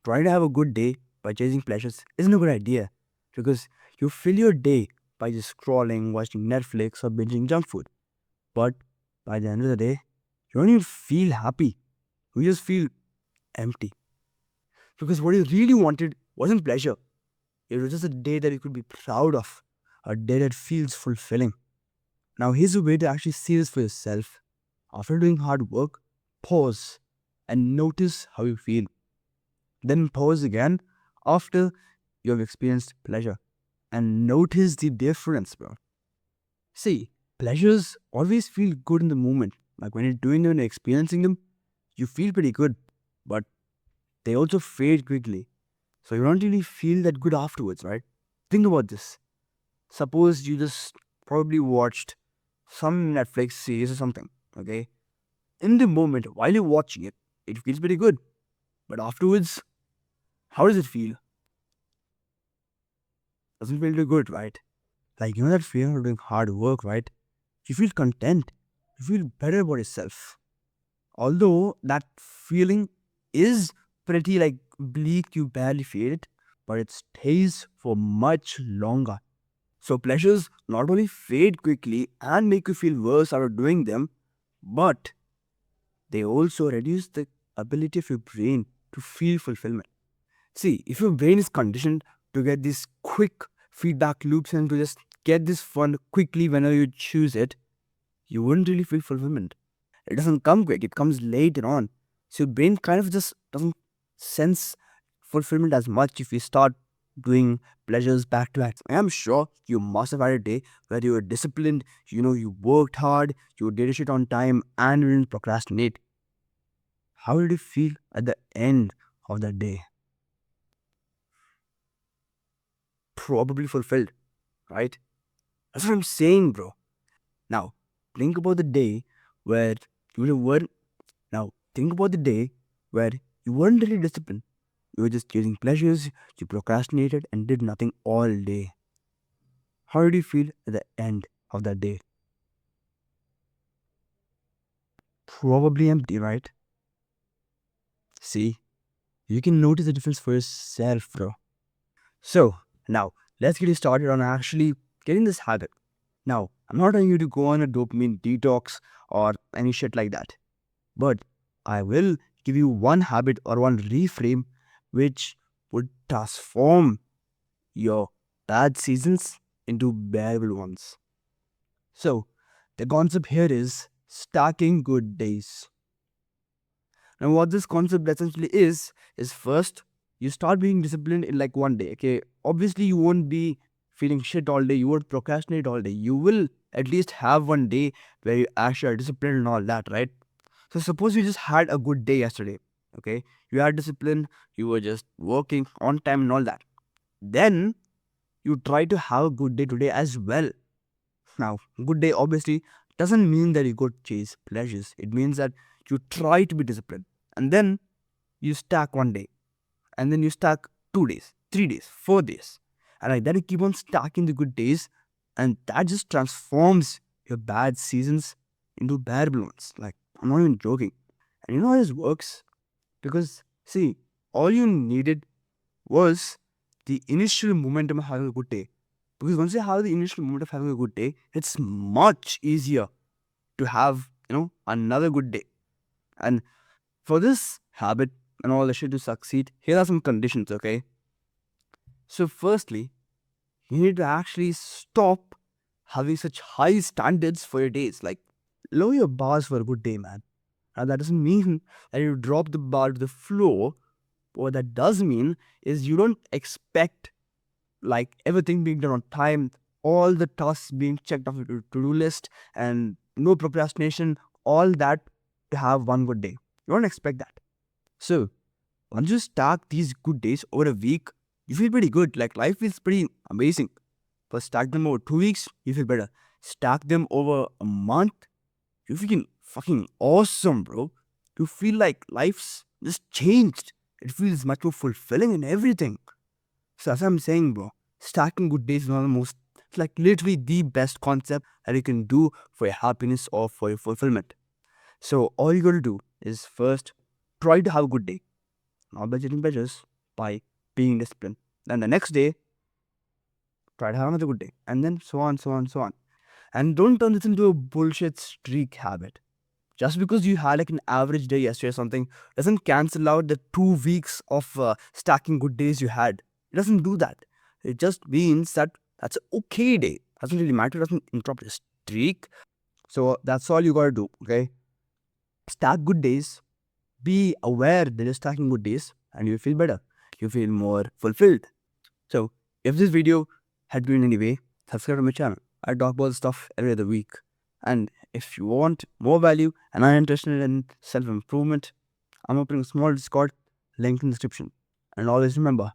trying to have a good day by chasing pleasures isn't a good idea because you fill your day by just scrolling, watching Netflix, or binging junk food. But by the end of the day, you don't even feel happy. You just feel empty. Because what you really wanted wasn't pleasure. It was just a day that you could be proud of, a day that feels fulfilling. Now, here's a way to actually see this for yourself. After doing hard work, pause and notice how you feel. Then pause again after you have experienced pleasure and notice the difference, bro. See, pleasures always feel good in the moment. Like when you're doing them and experiencing them, you feel pretty good, but they also fade quickly. So you don't really feel that good afterwards, right? Think about this. Suppose you just probably watched some Netflix series or something, okay? In the moment, while you're watching it, it feels pretty good. But afterwards, how does it feel? Doesn't feel too good, right? Like, you know that feeling of doing hard work, right? You feel content. You feel better about yourself. Although that feeling is pretty like bleak, you barely feel it, but it stays for much longer. So pleasures not only fade quickly and make you feel worse after doing them, but they also reduce the ability of your brain to feel fulfillment. See, if your brain is conditioned to get these quick feedback loops and to just get this fun quickly whenever you choose it, you wouldn't really feel fulfillment. It doesn't come quick, it comes later on. So your brain kind of just doesn't sense fulfillment as much if you start doing pleasures back to back. I'm sure you must have had a day where you were disciplined, you worked hard, you did shit on time, and you didn't procrastinate. How did you feel at the end of that day? Probably fulfilled, right? That's what I'm saying, bro. Now, think about the day where weren't. Now, think about the day where you weren't really disciplined. You were just chasing pleasures, you procrastinated and did nothing all day. How did you feel at the end of that day? Probably empty, right? See, you can notice the difference for yourself, bro. So, now, let's get you started on actually getting this habit. Now, I'm not telling you to go on a dopamine detox or any shit like that. But I will give you one habit or one reframe which would transform your bad seasons into bearable ones. So, the concept here is stacking good days. Now, what this concept essentially is first, you start being disciplined in like one day. Okay, obviously, you won't be feeling shit all day, you won't procrastinate all day. You will at least have one day where you actually are disciplined and all that, right? So suppose you just had a good day yesterday, okay? You had discipline, you were just working on time and all that. Then you try to have a good day today as well. Now, good day obviously doesn't mean that you go chase pleasures. It means that you try to be disciplined. And then you stack one day. And then you stack 2 days, 3 days, 4 days. And like that you keep on stacking the good days and that just transforms your bad seasons into bearable ones. Like, I'm not even joking. And you know how this works? Because, see, all you needed was the initial momentum of having a good day. Because once you have the initial moment of having a good day, it's much easier to have, another good day. And for this habit and all the shit to succeed, here are some conditions, okay? So, firstly, you need to actually stop having such high standards for your days. Like, lower your bars for a good day, man. And that doesn't mean that you drop the bar to the floor. What that does mean is you don't expect like everything being done on time, all the tasks being checked off your to-do list, and no procrastination, all that to have one good day. You don't expect that. So once you stack these good days over a week, you feel pretty good. Like life is pretty amazing. But stack them over 2 weeks, you feel better. Stack them over a month, you feel fucking awesome, bro. You feel like life's just changed. It feels much more fulfilling and everything. So as I'm saying, bro, stacking good days is one of the most, it's like literally the best concept that you can do for your happiness or for your fulfillment. So all you gotta do is first try to have a good day. Not by chasing pleasures, by being disciplined. Then the next day, try to have another good day, and then so on, so on, so on. And don't turn this into a bullshit streak habit. Just because you had like an average day yesterday or something doesn't cancel out the 2 weeks of stacking good days you had. It doesn't do that. It just means that that's an okay day. Doesn't really matter. Doesn't interrupt the streak. So that's all you gotta do. Okay, stack good days. Be aware that you're stacking good days, and you feel better. You feel more fulfilled. So if this video helped you in any way, subscribe to my channel. I talk about stuff every other week. And if you want more value and are interested in self-improvement, I'm opening a small Discord, link in the description. And always remember,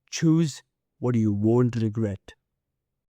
choose what you won't regret.